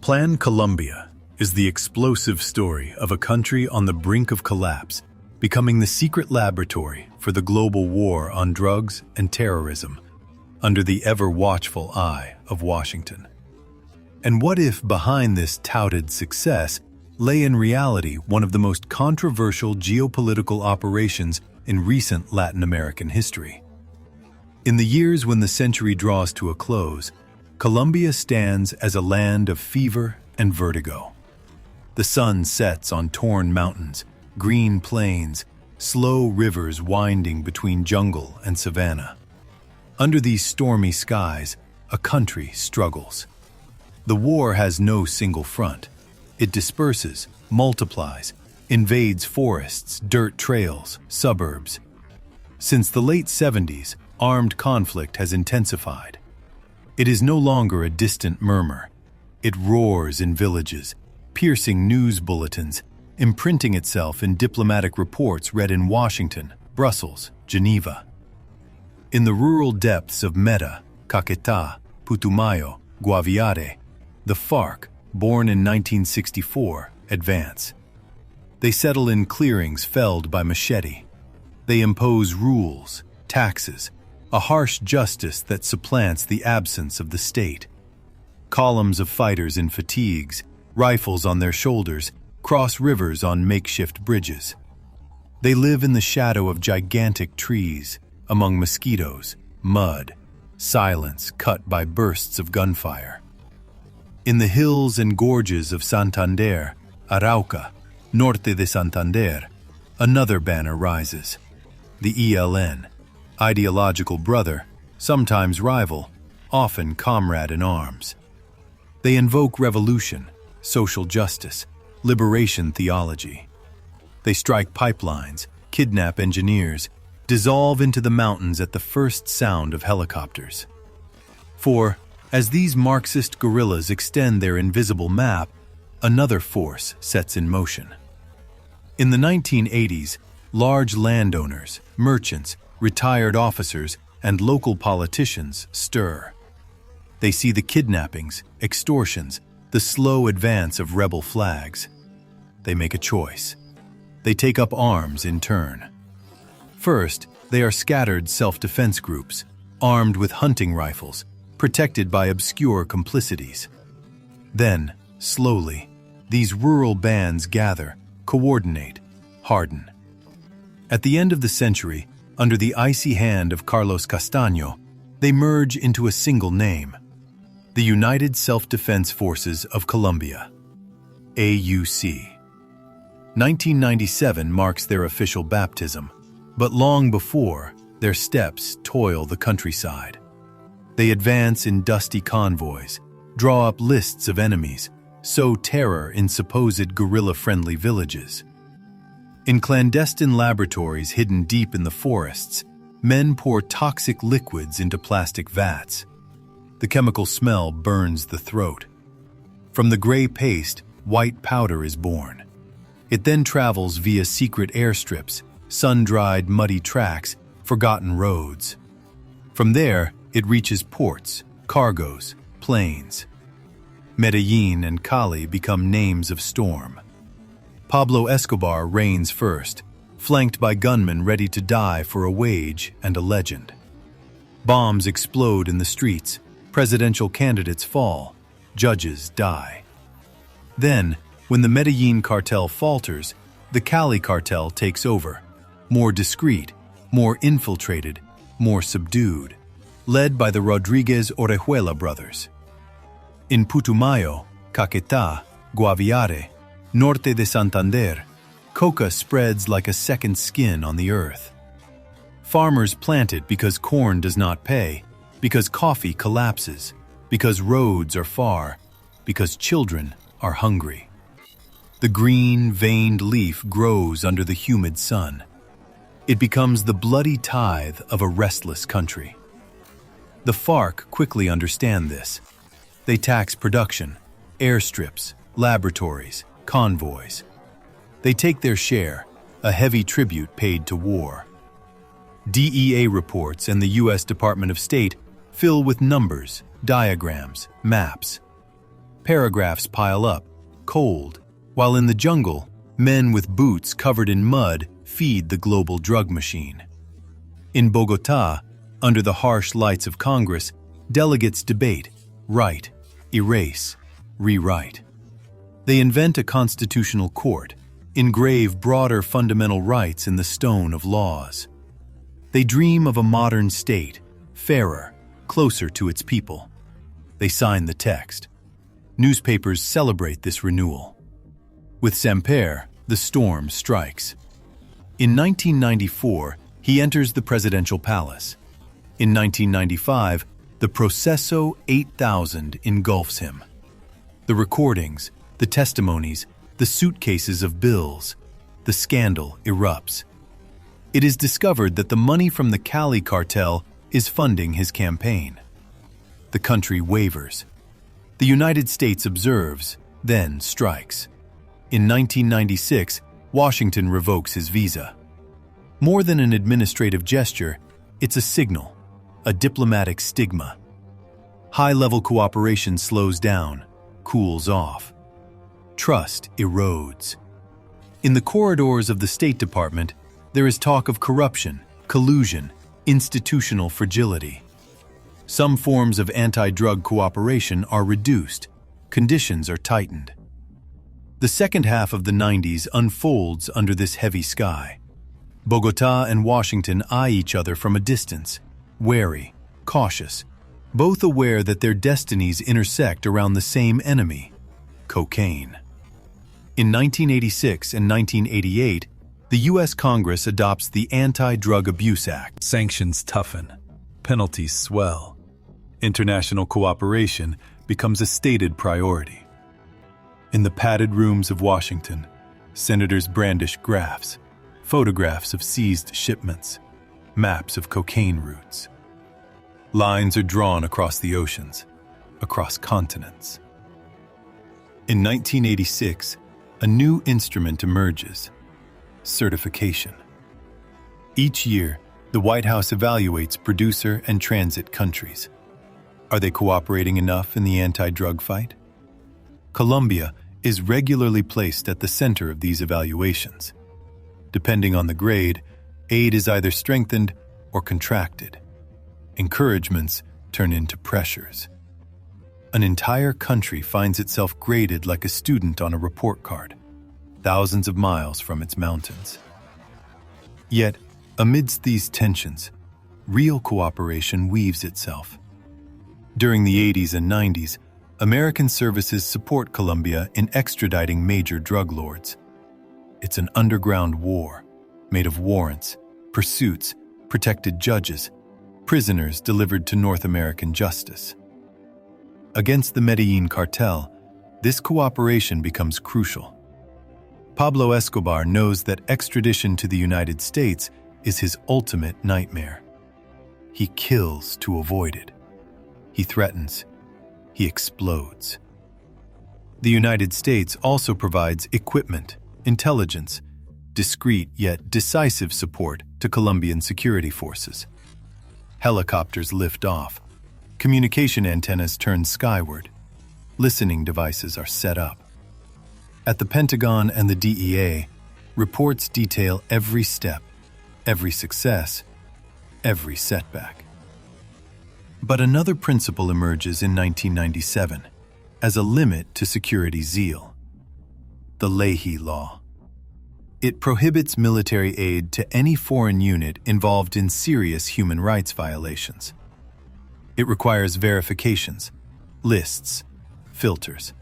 Plan Colombia is the explosive story of a country on the brink of collapse, becoming the secret laboratory for the global war on drugs and terrorism, under the ever-watchful eye of Washington. And what if behind this touted success lay in reality one of the most controversial geopolitical operations in recent Latin American history? In the years when the century draws to a close, Colombia stands as a land of fever and vertigo. The sun sets on torn mountains, green plains, slow rivers winding between jungle and savanna. Under these stormy skies, a country struggles. The war has no single front. It disperses, multiplies, invades forests, dirt trails, suburbs. Since the late 70s, armed conflict has intensified. It is no longer a distant murmur. It roars in villages, piercing news bulletins, imprinting itself in diplomatic reports read in Washington, Brussels, Geneva. In the rural depths of Meta, Caquetá, Putumayo, Guaviare, the FARC, born in 1964, advance. They settle in clearings felled by machete. They impose rules, taxes, a harsh justice that supplants the absence of the state. Columns of fighters in fatigues, rifles on their shoulders, cross rivers on makeshift bridges. They live in the shadow of gigantic trees, among mosquitoes, mud, silence cut by bursts of gunfire. In the hills and gorges of Santander, Arauca, Norte de Santander, another banner rises. The ELN, ideological brother, sometimes rival, often comrade in arms. They invoke revolution, social justice, liberation theology. They strike pipelines, kidnap engineers, dissolve into the mountains at the first sound of helicopters. For, as these Marxist guerrillas extend their invisible map, another force sets in motion. In the 1980s, large landowners, merchants, retired officers, and local politicians stir. They see the kidnappings, extortions, the slow advance of rebel flags. They make a choice. They take up arms in turn. First, they are scattered self-defense groups, armed with hunting rifles, protected by obscure complicities. Then, slowly, these rural bands gather, coordinate, harden. At the end of the century, under the icy hand of Carlos Castaño, they merge into a single name: the United Self-Defense Forces of Colombia, AUC. 1997 marks their official baptism, but long before, their steps toil the countryside. They advance in dusty convoys, draw up lists of enemies, sow terror in supposed guerrilla-friendly villages. In clandestine laboratories hidden deep in the forests, men pour toxic liquids into plastic vats. The chemical smell burns the throat. From the gray paste, white powder is born. It then travels via secret airstrips, sun-dried muddy tracks, forgotten roads. From there, it reaches ports, cargoes, planes. Medellín and Cali become names of storm. Pablo Escobar reigns first, flanked by gunmen ready to die for a wage and a legend. Bombs explode in the streets, presidential candidates fall, judges die. Then, when the Medellín cartel falters, the Cali cartel takes over, more discreet, more infiltrated, more subdued, led by the Rodriguez Orejuela brothers. In Putumayo, Caquetá, Guaviare, Norte de Santander, coca spreads like a second skin on the earth. Farmers plant it because corn does not pay, because coffee collapses, because roads are far, because children are hungry. The green, veined leaf grows under the humid sun. It becomes the bloody tithe of a restless country. The FARC quickly understand this. They tax production, airstrips, laboratories, convoys. They take their share, a heavy tribute paid to war. DEA reports and the U.S. Department of State fill with numbers, diagrams, maps. Paragraphs pile up, cold, while in the jungle, men with boots covered in mud feed the global drug machine. In Bogotá, under the harsh lights of Congress, delegates debate, write, erase, rewrite. They invent a constitutional court, engrave broader fundamental rights in the stone of laws. They dream of a modern state, fairer, closer to its people. They sign the text. Newspapers celebrate this renewal. With Samper, the storm strikes. In 1994, he enters the presidential palace. In 1995, the Proceso 8000 engulfs him. The recordings, the testimonies, the suitcases of bills, the scandal erupts. It is discovered that the money from the Cali cartel is funding his campaign. The country wavers. The United States observes, then strikes. In 1996, Washington revokes his visa. More than an administrative gesture, it's a signal, a diplomatic stigma. High-level cooperation slows down, cools off. Trust erodes. In the corridors of the State Department, there is talk of corruption, collusion, institutional fragility. Some forms of anti-drug cooperation are reduced, conditions are tightened. The second half of the 90s unfolds under this heavy sky. Bogotá and Washington eye each other from a distance, wary, cautious, both aware that their destinies intersect around the same enemy, cocaine. In 1986 and 1988, the U.S. Congress adopts the Anti-Drug Abuse Act. Sanctions toughen, penalties swell. International cooperation becomes a stated priority. In the padded rooms of Washington, senators brandish graphs, photographs of seized shipments, maps of cocaine routes. Lines are drawn across the oceans, across continents. In 1986, a new instrument emerges: certification. Each year, the White House evaluates producer and transit countries. Are they cooperating enough in the anti-drug fight? Colombia is regularly placed at the center of these evaluations. Depending on the grade, aid is either strengthened or contracted. Encouragements turn into pressures. An entire country finds itself graded like a student on a report card, thousands of miles from its mountains. Yet, amidst these tensions, real cooperation weaves itself. During the 80s and 90s, American services support Colombia in extraditing major drug lords. It's an underground war, made of warrants, pursuits, protected judges, prisoners delivered to North American justice. Against the Medellín cartel, this cooperation becomes crucial. Pablo Escobar knows that extradition to the United States is his ultimate nightmare. He kills to avoid it. He threatens. He explodes. The United States also provides equipment, intelligence, discreet yet decisive support to Colombian security forces. Helicopters lift off. Communication antennas turn skyward. Listening devices are set up. At the Pentagon and the DEA, reports detail every step, every success, every setback. But another principle emerges in 1997 as a limit to security zeal: the Leahy Law. It prohibits military aid to any foreign unit involved in serious human rights violations. It requires verifications, lists, filters.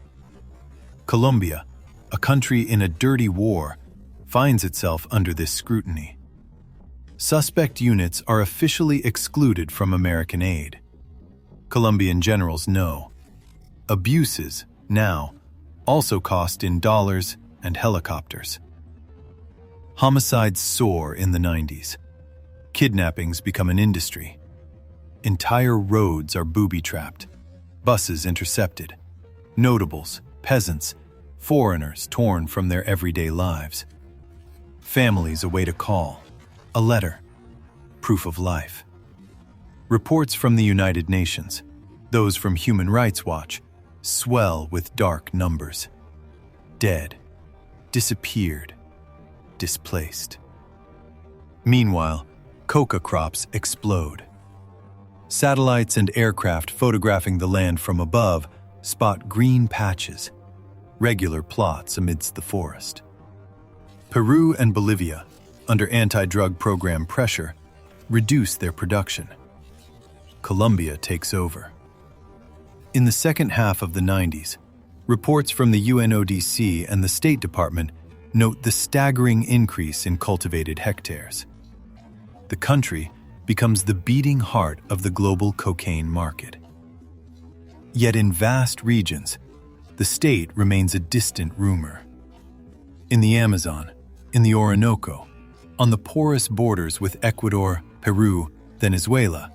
Colombia, a country in a dirty war, finds itself under this scrutiny. Suspect units are officially excluded from American aid. Colombian generals know. Abuses, now, also cost in dollars and helicopters. Homicides soar in the 90s. Kidnappings become an industry. Entire roads are booby-trapped, buses intercepted, notables, peasants, foreigners torn from their everyday lives. Families await a call, a letter, proof of life. Reports from the United Nations, those from Human Rights Watch, swell with dark numbers. Dead, disappeared, displaced. Meanwhile, coca crops explode. Satellites and aircraft photographing the land from above spot green patches, regular plots amidst the forest. Peru and Bolivia, under anti-drug program pressure, reduce their production. Colombia takes over. In the second half of the 90s, reports from the UNODC and the State Department note the staggering increase in cultivated hectares. The country becomes the beating heart of the global cocaine market. Yet in vast regions, the state remains a distant rumor. In the Amazon, in the Orinoco, on the porous borders with Ecuador, Peru, Venezuela,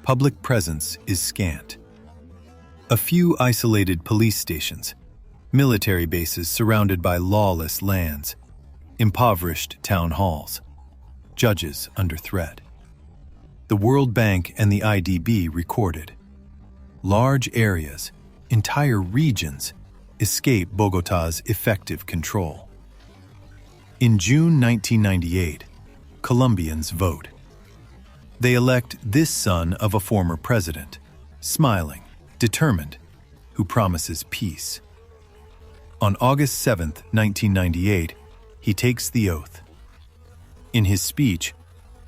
public presence is scant. A few isolated police stations, military bases surrounded by lawless lands, impoverished town halls, judges under threat. The World Bank and the IDB recorded. Large areas, entire regions, escape Bogotá's effective control. In June 1998, Colombians vote. They elect this son of a former president, smiling, determined, who promises peace. On August 7, 1998, he takes the oath. In his speech,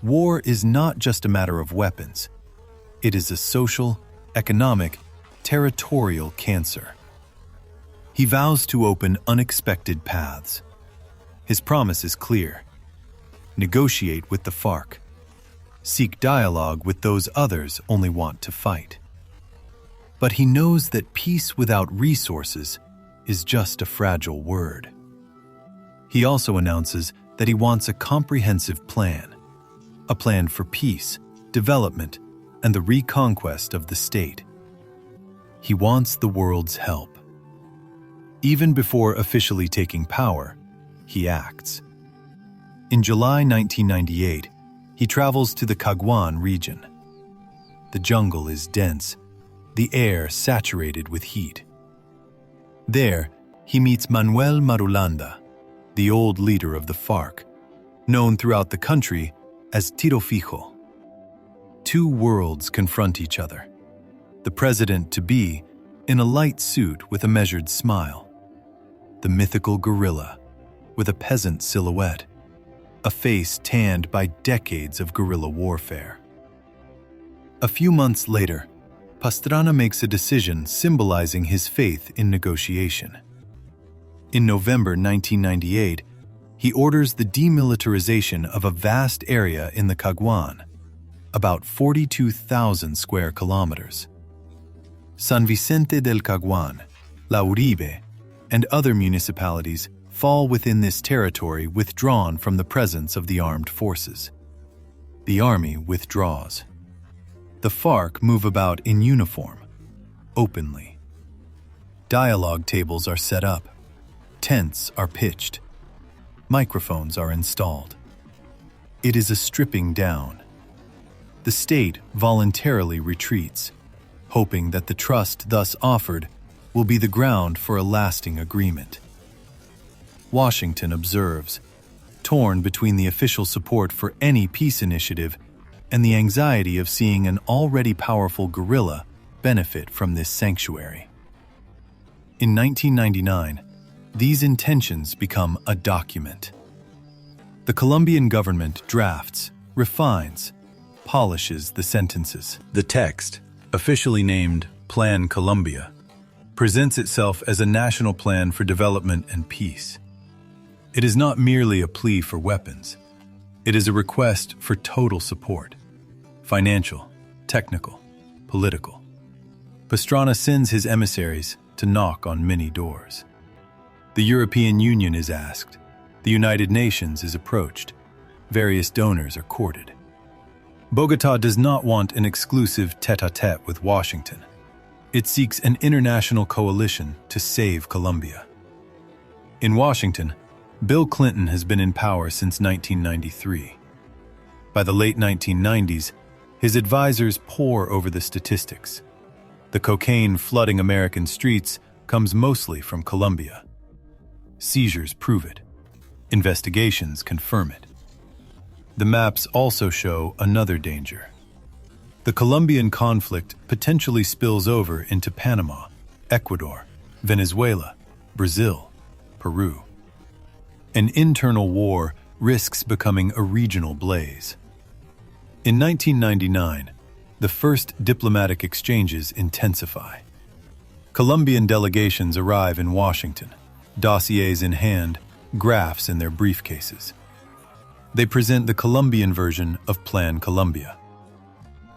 war is not just a matter of weapons. It is a social, economic, territorial cancer. He vows to open unexpected paths. His promise is clear. Negotiate with the FARC. Seek dialogue with those others only want to fight. But he knows that peace without resources is just a fragile word. He also announces that he wants a comprehensive plan, a plan for peace, development, and the reconquest of the state. He wants the world's help. Even before officially taking power, he acts. In July 1998, he travels to the Caguán region. The jungle is dense, the air saturated with heat. There, he meets Manuel Marulanda, the old leader of the FARC, known throughout the country as Tiro Fijo. Two worlds confront each other. The president-to-be in a light suit with a measured smile. The mythical guerrilla with a peasant silhouette, a face tanned by decades of guerrilla warfare. A few months later, Pastrana makes a decision symbolizing his faith in negotiation. In November 1998, he orders the demilitarization of a vast area in the Caguán, about 42,000 square kilometers. San Vicente del Caguán, La Uribe, and other municipalities fall within this territory withdrawn from the presence of the armed forces. The army withdraws. The FARC move about in uniform, openly. Dialogue tables are set up. Tents are pitched. Microphones are installed. It is a stripping down. The state voluntarily retreats, hoping that the trust thus offered will be the ground for a lasting agreement. Washington observes, torn between the official support for any peace initiative and the anxiety of seeing an already powerful guerrilla benefit from this sanctuary. In 1999, these intentions become a document. The Colombian government drafts, refines, polishes the sentences. The text, officially named Plan Colombia, presents itself as a national plan for development and peace. It is not merely a plea for weapons. It is a request for total support, financial, technical, political. Pastrana sends his emissaries to knock on many doors. The European Union is asked. The United Nations is approached. Various donors are courted. Bogotá does not want an exclusive tête-à-tête with Washington. It seeks an international coalition to save Colombia. In Washington, Bill Clinton has been in power since 1993. By the late 1990s, his advisors pore over the statistics. The cocaine flooding American streets comes mostly from Colombia. Seizures prove it. Investigations confirm it. The maps also show another danger. The Colombian conflict potentially spills over into Panama, Ecuador, Venezuela, Brazil, Peru. An internal war risks becoming a regional blaze. In 1999, the first diplomatic exchanges intensify. Colombian delegations arrive in Washington, dossiers in hand, graphs in their briefcases. They present the Colombian version of Plan Colombia.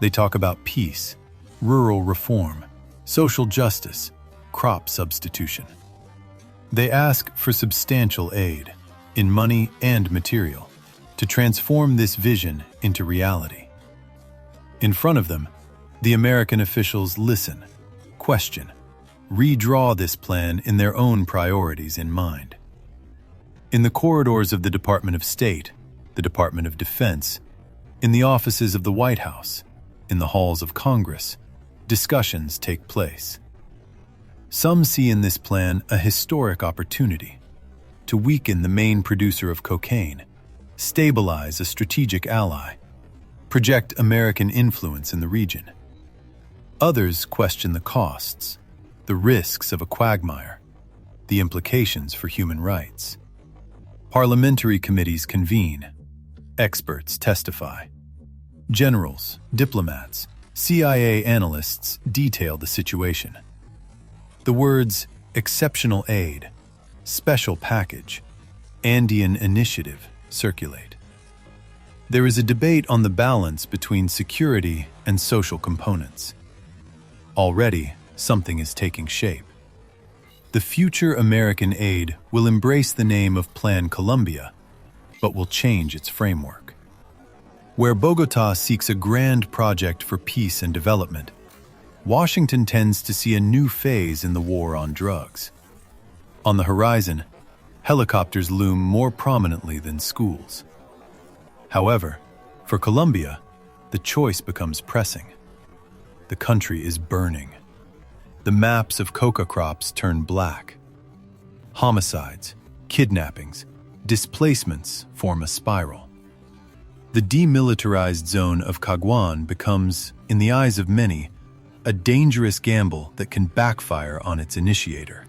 They talk about peace, rural reform, social justice, crop substitution. They ask for substantial aid, in money and material, to transform this vision into reality. In front of them, the American officials listen, question, redraw this plan in their own priorities in mind. In the corridors of the Department of State, the Department of Defense, in the offices of the White House, in the halls of Congress, discussions take place. Some see in this plan a historic opportunity to weaken the main producer of cocaine, stabilize a strategic ally, project American influence in the region. Others question the costs, the risks of a quagmire, the implications for human rights. Parliamentary committees convene. Experts testify. Generals, diplomats, CIA analysts detail the situation. The words exceptional aid, special package, Andean initiative circulate. There is a debate on the balance between security and social components. Already, something is taking shape. The future American aid will embrace the name of Plan Colombia, but will change its framework. Where Bogotá seeks a grand project for peace and development, Washington tends to see a new phase in the war on drugs. On the horizon, helicopters loom more prominently than schools. However, for Colombia, the choice becomes pressing. The country is burning. The maps of coca crops turn black. Homicides, kidnappings, displacements form a spiral. The demilitarized zone of Caguán becomes, in the eyes of many, a dangerous gamble that can backfire on its initiator.